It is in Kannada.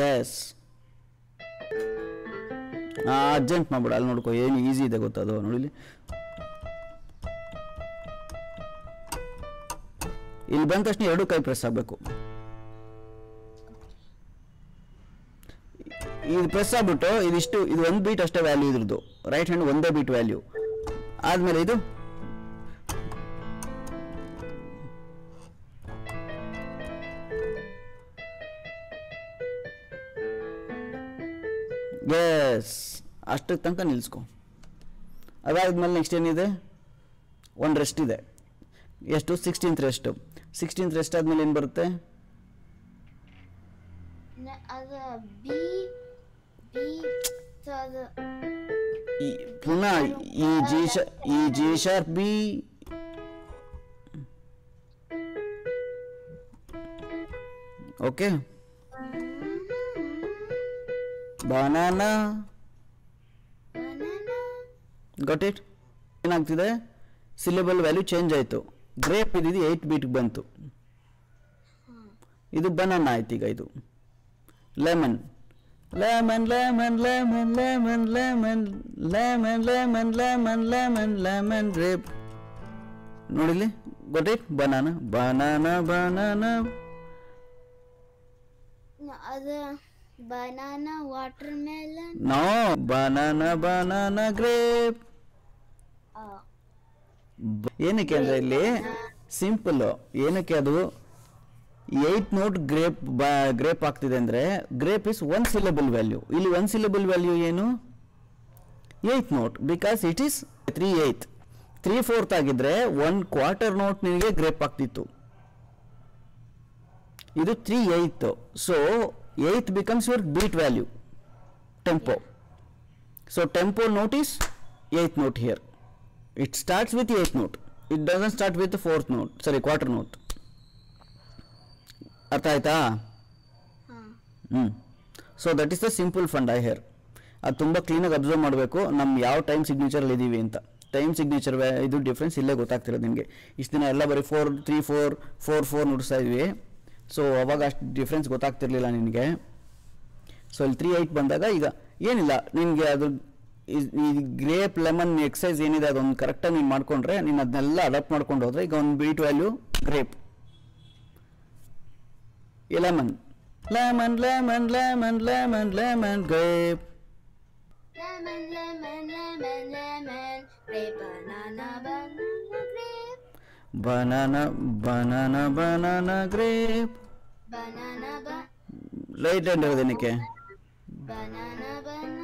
ಎಸ್ ಅರ್ಜೆಂಟ್ ಮಾಡ್ಬೇಡ, ಅಲ್ಲಿ ನೋಡ್ಕೋ ಏನು ಈಸಿ ಇದೆ ಗೊತ್ತದು. ನೋಡಿಲಿ ಇಲ್ಲಿ ಬಂದ ತಕ್ಷಣ ಎರಡು ಕೈ ಪ್ರೆಸ್ ಆಗಬೇಕು. ಇದು ಪ್ರೆಸ್ ಆಗ್ಬಿಟ್ಟು ಇದಿಷ್ಟು, ಇದು ಒಂದು ಬೀಟ್ ಅಷ್ಟೇ ವ್ಯಾಲ್ಯೂ ಇದ್ರದ್ದು, ರೈಟ್ ಹ್ಯಾಂಡ್ ಒಂದೇ ಬೀಟ್ ವ್ಯಾಲ್ಯೂ. ಆದ್ಮೇಲೆ ಇದು ಎಸ್ ಅಷ್ಟಕ್ಕೆ ತನಕ ನಿಲ್ಲಿಸ್ಕೊ. ಅದಾದ್ಮೇಲೆ ನೆಕ್ಸ್ಟ್ ಏನಿದೆ, ಒಂದು ರೆಸ್ಟ್ ಇದೆ. ಎಷ್ಟು? 16th rest. 16th ರೆಸ್ಟ್ ಆದ್ಮೇಲೆ ಏನು ಬರುತ್ತೆ? ಪುನಃ ಈ G sharp B, okay. Banana, got it? ಏನಾಗ್ತಿದೆ? ಸಿಲೆಬಲ್ ವ್ಯಾಲ್ಯೂ ಚೇಂಜ್ ಆಯಿತು. ಗ್ರೇಪ್ ಇದ್ದಿದ್ದು 8 ಬೀಟ್ಗೆ ಬಂತು, ಇದು ಬನಾನಾ ಆಯ್ತು. ಈಗ ಇದು lemon, lemon lemon lemon lemon lemon lemon lemon lemon lemon lemon grape. ನೋಡಿಲಿ, got it? Banana banana banana. banana watermelon. No, banana banana grape. ಏನಕ್ಕೆ ಅಂದರೆ ಇಲ್ಲಿ ಸಿಂಪಲ್, ಏನಕ್ಕೆ ಅದು 8 ನೋಟ್ ಗ್ರೇಪ್ ಆಗ್ತಿದೆ ಅಂದರೆ ಗ್ರೇಪ್ ಇಸ್ 1 syllable ವ್ಯಾಲ್ಯೂ. ಇಲ್ಲಿ 1 syllable ವ್ಯಾಲ್ಯೂ ಏನು? 8 ನೋಟ್, ಬಿಕಾಸ್ ಇಟ್ ಈಸ್ 3/8. 3/4 ಆಗಿದ್ರೆ 1/4 ನೋಟ್ ನಿನಗೆ ಗ್ರೇಪ್ ಆಗ್ತಿತ್ತು. ಇದು 3/8. So 8 becomes your beat value, tempo. So tempo note is 8th note here. It starts with 8th note. It doesn't start with the 4th note, sorry, quarter note. ಅರ್ಥ ಆಯ್ತಾ? So that is the simple funda here. ಅದು ತುಂಬ ಕ್ಲೀನಾಗಿ ಅಬ್ಸರ್ವ್ ಮಾಡಬೇಕು ನಮ್ಮ ಯಾವ ಟೈಮ್ ಸಿಗ್ನೇಚರಲ್ಲಿ ಇದ್ದೀವಿ ಅಂತ. ಟೈಮ್ ಸಿಗ್ನೇಚರ್ ಇದು ಡಿಫ್ರೆನ್ಸ್ ಇಲ್ಲೇ ಗೊತ್ತಾಗ್ತಿರೋದು ನಿಮಗೆ. ಇಷ್ಟು ದಿನ ಎಲ್ಲ ಬರೀ 4 3 4 4 4 ನುಡಿಸ್ತಾ ಇದ್ವಿ. ಸೊ ಅವಾಗ ಅಷ್ಟು ಡಿಫ್ರೆನ್ಸ್ ಗೊತ್ತಾಗ್ತಿರ್ಲಿಲ್ಲ ನಿನಗೆ. ಸೊ ಇಲ್ಲಿ 3/8 ಬಂದಾಗ ಈಗ ಏನಿಲ್ಲ ನಿನಗೆ, ಅದು ಈ ಗ್ರೇಪ್ ಲೆಮನ್ ಎಕ್ಸೈಸ್ ಏನಿದೆ ಅದೊಂದು ಕರೆಕ್ಟಾಗಿ ನೀನು ಮಾಡಿಕೊಂಡ್ರೆ, ನೀನು ಅದನ್ನೆಲ್ಲ ಅಡಾಪ್ಟ್ ಮಾಡ್ಕೊಂಡು ಹೋದರೆ ಈಗ ಒಂದು beat value grape, lemon lemon lemon lemon lemon lemon grape, Lemon, lemon, lemon, lemon, grape, banana, banana, grape. Banana, banana, banana, grape. Banana, Right hand ಏನಕ್ಕೆ? banana, banana.